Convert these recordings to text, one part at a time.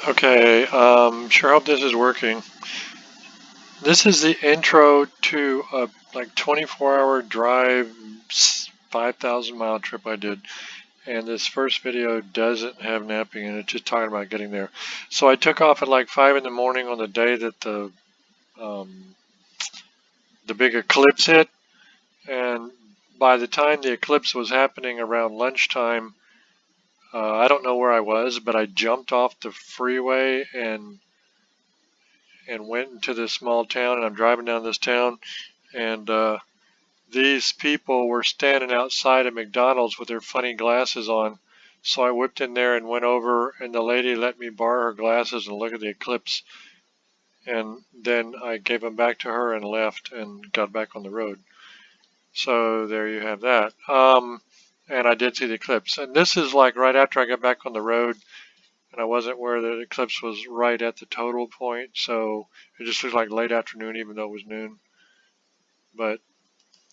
Okay, sure hope this is working. This is the intro to a like 24-hour drive, 5,000-mile trip I did. And this first video doesn't have napping in it, just talking about getting there. So I took off at like 5 in the morning on the day that the big eclipse hit. And by the time the eclipse was happening around lunchtime, I don't know where I was, but I jumped off the freeway and went into this small town, and I'm driving down this town, and these people were standing outside of McDonald's with their funny glasses on. So I whipped in there and went over, and the lady let me borrow her glasses and look at the eclipse. And then I gave them back to her and left and got back on the road. So there you have that. And I did see the eclipse. And this is like right after I got back on the road, and I wasn't where the eclipse was right at the total point. So it just looked like late afternoon, even though it was noon. But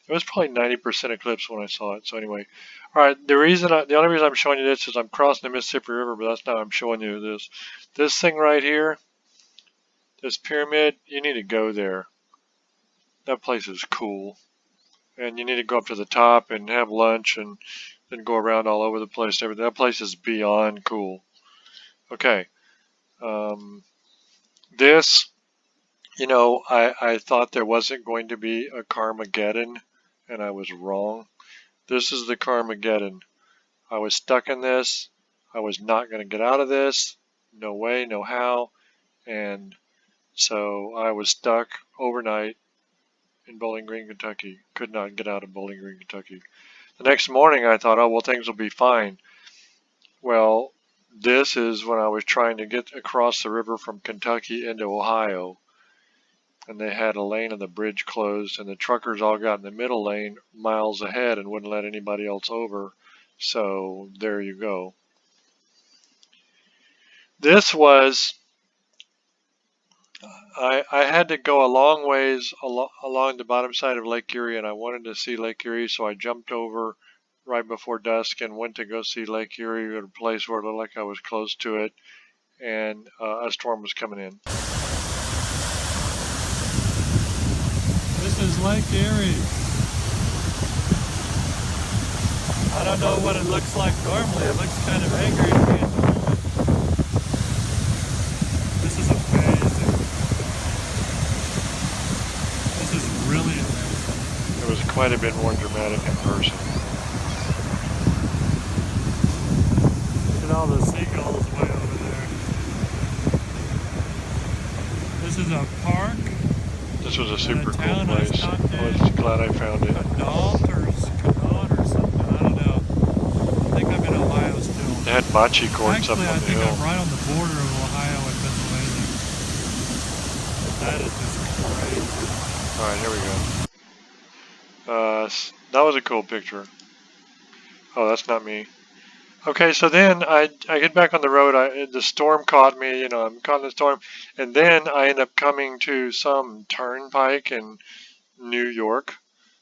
it was probably 90% eclipse when I saw it. So anyway, all right. The only reason I'm showing you this is I'm crossing the Mississippi River, but that's not why I'm showing you this. This thing right here, this pyramid, you need to go there. That place is cool, and you need to go up to the top and have lunch, and then go around all over the place. Everything. That place is beyond cool. Okay. This, I thought there wasn't going to be a Carmageddon, and I was wrong. This is the Carmageddon. I was stuck in this. I was not going to get out of this. No way, no how. And so I was stuck overnight in Bowling Green, Kentucky. Could not get out of Bowling Green, Kentucky. The next morning I thought, oh, well, things will be fine. Well, this is when I was trying to get across the river from Kentucky into Ohio. And they had a lane of the bridge closed, and the truckers all got in the middle lane miles ahead and wouldn't let anybody else over. So there you go. This was, I had to go a long ways along the bottom side of Lake Erie, and I wanted to see Lake Erie, so I jumped over right before dusk and went to go see Lake Erie at a place where it looked like I was close to it, and a storm was coming in. This is Lake Erie. I don't know what it looks like normally. It looks kind of angry to me. This is amazing. This is really amazing. It was quite a bit more dramatic in person. Look at all the seagulls way over there. This is a park. This was a super cool place. I was glad I found it. Canal or something, I don't know. I think I'm in Ohio still. They had bocce courts up on the hill. Actually, I think I'm right on the border of Ohio and Pennsylvania. That is just crazy. Alright, here we go. That was a cool picture. Oh, that's not me. Okay, so then I get back on the road. The storm caught me, I'm caught in the storm. And then I end up coming to some turnpike in New York.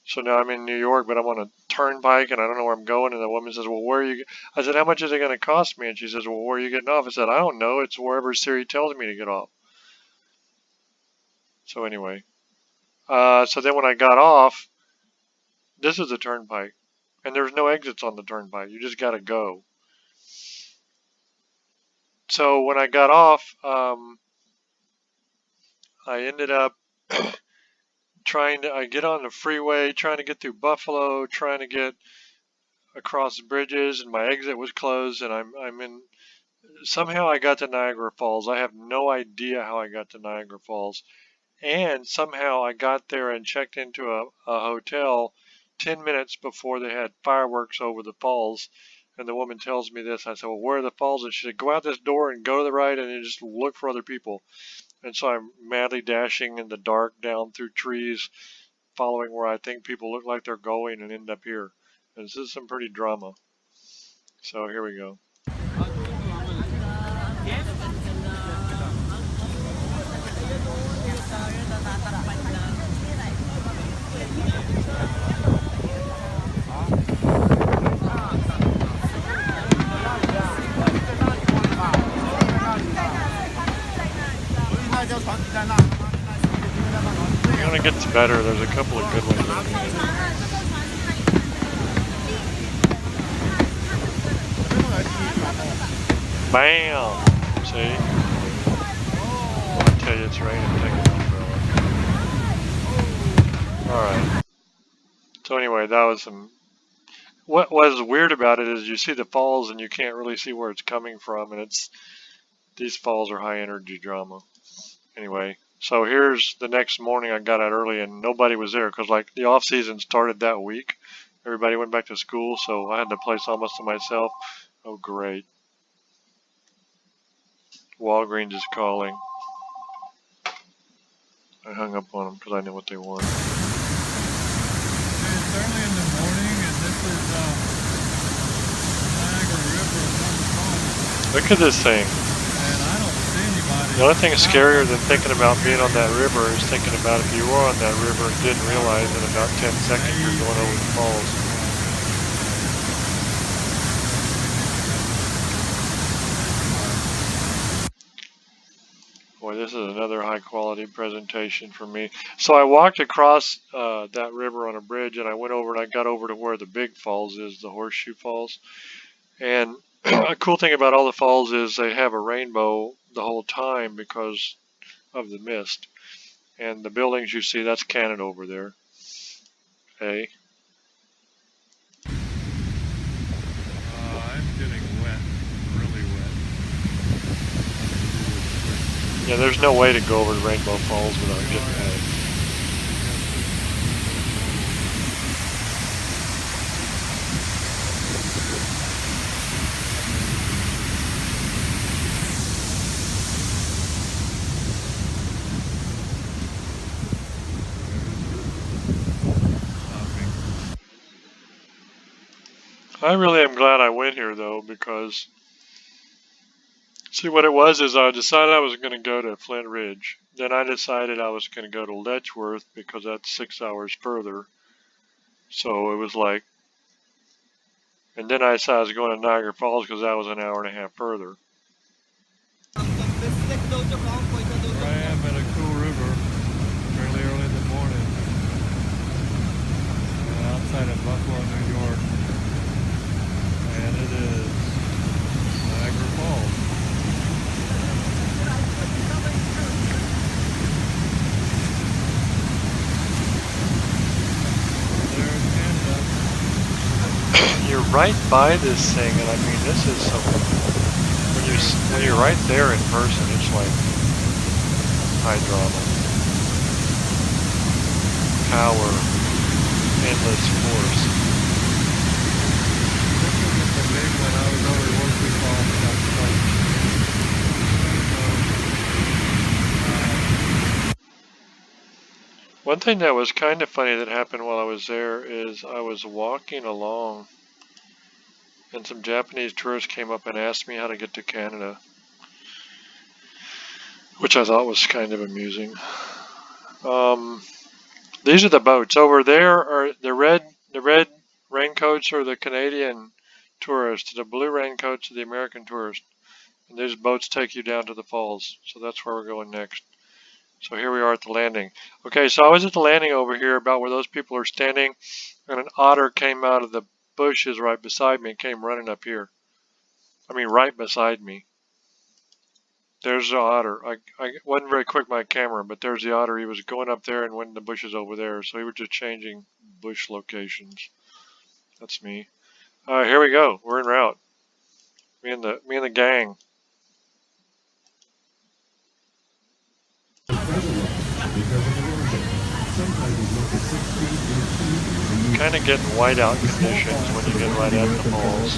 So now I'm in New York, but I'm on a turnpike and I don't know where I'm going. And the woman says, well, where are you? I said, how much is it going to cost me? And she says, well, where are you getting off? I said, I don't know. It's wherever Siri tells me to get off. So anyway, so then when I got off, this is the turnpike. And there's no exits on the turnpike. You just got to go. So when I got off, I ended up I get on the freeway, trying to get through Buffalo, trying to get across the bridges, and my exit was closed, and somehow I got to Niagara Falls. I have no idea how I got to Niagara Falls. And somehow I got there and checked into a hotel 10 minutes before they had fireworks over the falls. And the woman tells me this. I said, well, where are the falls? And she said, go out this door and go to the right and then just look for other people. And so I'm madly dashing in the dark down through trees, following where I think people look like they're going, and end up here. And this is some pretty drama. So here we go. better. There's a couple of good ones that I made. Bam! See? I tell you it's raining. Take an umbrella. Alright. So anyway, that was some... What was weird about it is you see the falls and you can't really see where it's coming from, and it's... These falls are high energy drama. Anyway, so here's the next morning. I got out early and nobody was there because like the off season started that week. Everybody went back to school, so I had the place almost to myself. Oh great. Walgreens is calling. I hung up on them because I knew what they wanted. It's early in the morning and this is Niagara River. Look at this thing. And I don't see anybody. The only thing scarier than thinking about being on that river is thinking about if you were on that river and didn't realize in about 10 seconds you're going over the falls. Boy, this is another high quality presentation for me. So I walked across that river on a bridge and I went over and I got over to where the big falls is, the Horseshoe Falls. And a cool thing about all the falls is they have a rainbow the whole time because of the mist. And the buildings you see, that's Canada over there. Hey. I'm getting wet, really wet. Yeah, there's no way to go over to Rainbow Falls without getting wet. I really am glad I went here though, because see what it was is I decided I was going to go to Flint Ridge. Then I decided I was going to go to Letchworth because that's 6 hours further. So it was like, and then I decided I was going to Niagara Falls because that was an hour and a half further. Here I am at a cool river, fairly early in the morning, outside of Buffalo, New York. And it is Niagara Falls. There's Canada. You're right by this thing, and I mean, this is something. When you're right there in person, it's like high drama, power, endless force. When I was over Horseshoe Falls, One thing that was kind of funny that happened while I was there is I was walking along and some Japanese tourists came up and asked me how to get to Canada, which I thought was kind of amusing. These are the boats. Over there are the red raincoats are the Canadian tourists, the blue raincoats are the American tourists. And these boats take you down to the falls. So that's where we're going next. So here we are at the landing. Okay, so I was at the landing over here about where those people are standing, and an otter came out of the bushes right beside me and came running up here. I mean, right beside me. There's the otter. I wasn't very quick with my camera, but there's the otter. He was going up there and went in the bushes over there. So he was just changing bush locations. That's me. Here we go. We're en route. Me and the gang. Kind of getting whiteout conditions when you get right at the falls.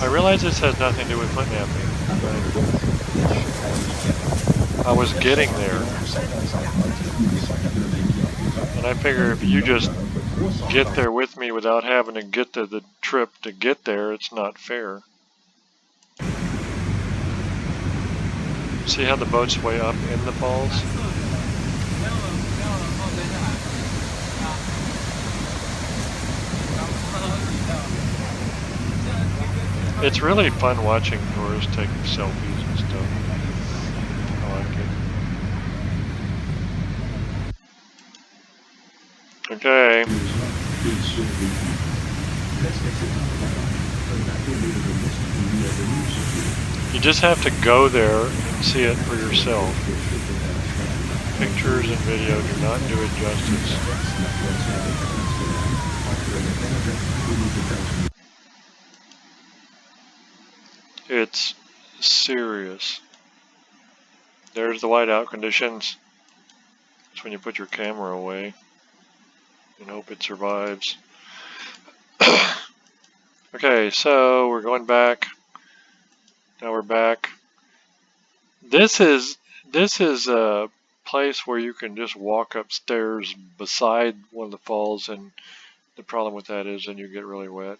I realize this has nothing to do with flint knapping. I was getting there. And I figure if you just get there with me without having to get to the trip to get there, it's not fair. See how the boat's way up in the falls? It's really fun watching tourists taking selfies and stuff. I like it. Okay. You just have to go there and see it for yourself. Pictures and video do not do it justice. It's serious. There's the whiteout conditions. That's when you put your camera away and hope it survives. Okay, so we're going back. Now we're back. This is a place where you can just walk upstairs beside one of the falls, and the problem with that is then you get really wet.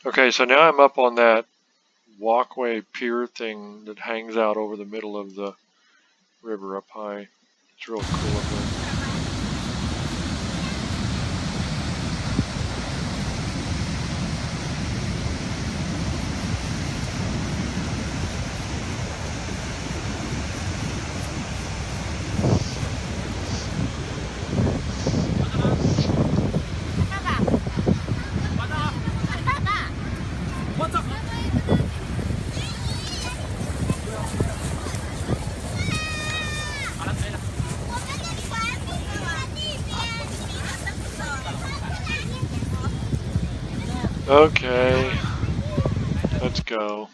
Okay, so now I'm up on that walkway pier thing that hangs out over the middle of the river up high. It's real cool up there. Okay, let's go.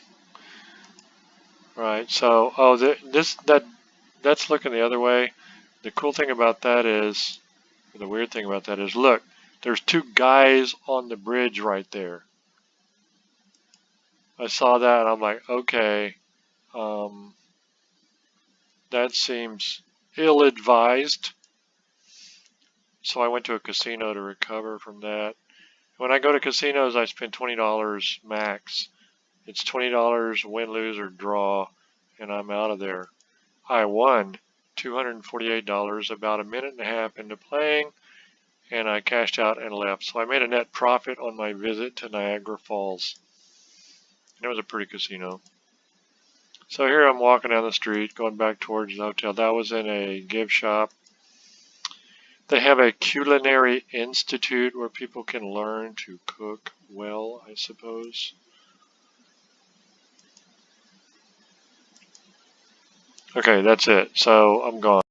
Right, so, oh, that's looking the other way. The cool thing about that is, or the weird thing about that is, look, there's two guys on the bridge right there. I saw that and I'm like, okay, that seems ill-advised. So I went to a casino to recover from that. When I go to casinos, I spend $20 max. It's $20 win, lose, or draw, and I'm out of there. I won $248 about a minute and a half into playing, and I cashed out and left. So I made a net profit on my visit to Niagara Falls. It was a pretty casino. So here I'm walking down the street, going back towards the hotel. That was in a gift shop. They have a culinary institute where people can learn to cook well, I suppose. Okay, that's it. So I'm gone.